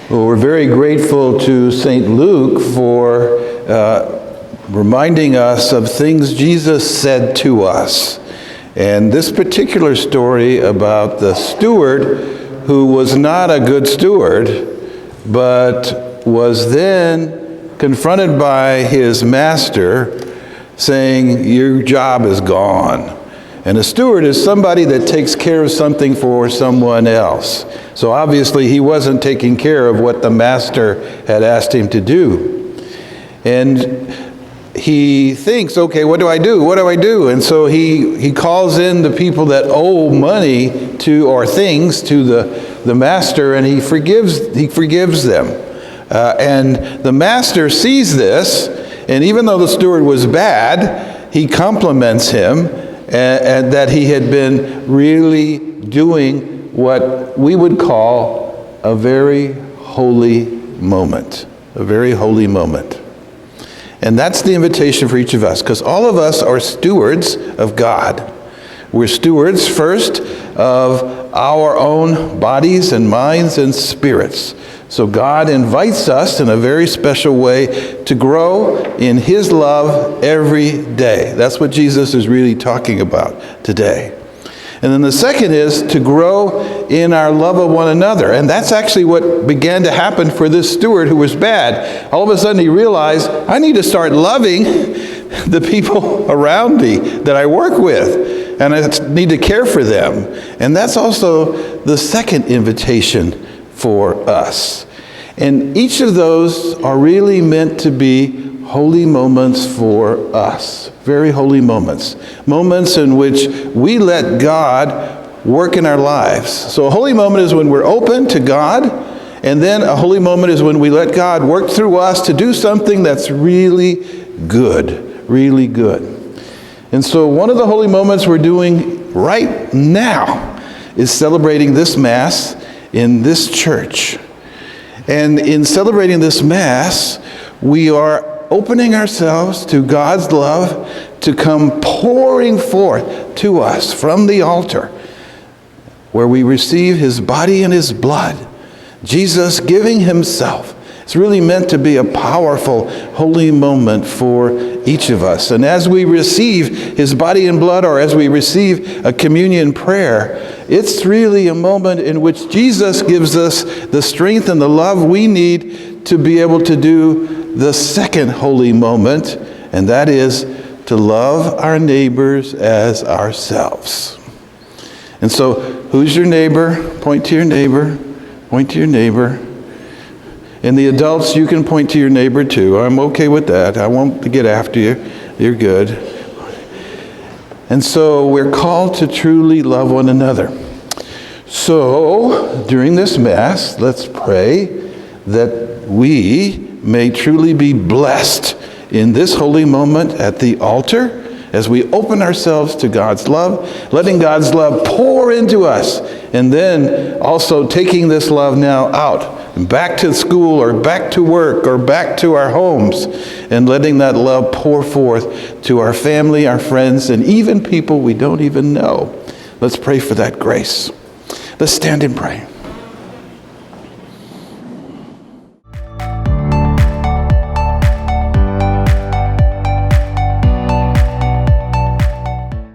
Well, we're very grateful to St. Luke for reminding us of things Jesus said to us. And this particular story about the steward who was not a good steward, but was then confronted by his master saying, "Your job is gone." And a steward is somebody that takes care of something for someone else. So obviously he wasn't taking care of what the master had asked him to do. And he thinks, okay, what do I do? What do I do? And so he calls in the people that owe money to, or things to the master, and he forgives them. And the master sees this, and even though the steward was bad, he compliments him and that he had been really doing what we would call a very holy moment. A very holy moment. And that's the invitation for each of us, because all of us are stewards of God. We're stewards first of our own bodies and minds and spirits. So God invites us in a very special way to grow in His love every day. That's what Jesus is really talking about today. And then the second is to grow in our love of one another. And that's actually what began to happen for this steward who was bad. All of a sudden he realized, I need to start loving the people around me that I work with. And I need to care for them. And that's also the second invitation for us. And each of those are really meant to be holy moments for us. Very holy moments. Moments in which we let God work in our lives. So a holy moment is when we're open to God, and then a holy moment is when we let God work through us to do something that's really good. Really good. And so one of the holy moments we're doing right now is celebrating this Mass in this church. And in celebrating this Mass, we are opening ourselves to God's love to come pouring forth to us from the altar, where we receive His body and His blood. Jesus giving Himself. It's really meant to be a powerful, holy moment for each of us. And as we receive His body and blood, or as we receive a communion prayer, it's really a moment in which Jesus gives us the strength and the love we need to be able to do the second holy moment, and that is to love our neighbors as ourselves. And so, who's your neighbor? Point to your neighbor. Point to your neighbor. And the adults, you can point to your neighbor too. I'm okay with that. I won't get after you. You're good. And so we're called to truly love one another. So during this Mass, let's pray that we may truly be blessed in this holy moment at the altar as we open ourselves to God's love, letting God's love pour into us, and then also taking this love now out and back to school or back to work or back to our homes, and letting that love pour forth to our family, our friends, and even people we don't even know. Let's pray for that grace. Let's stand and pray.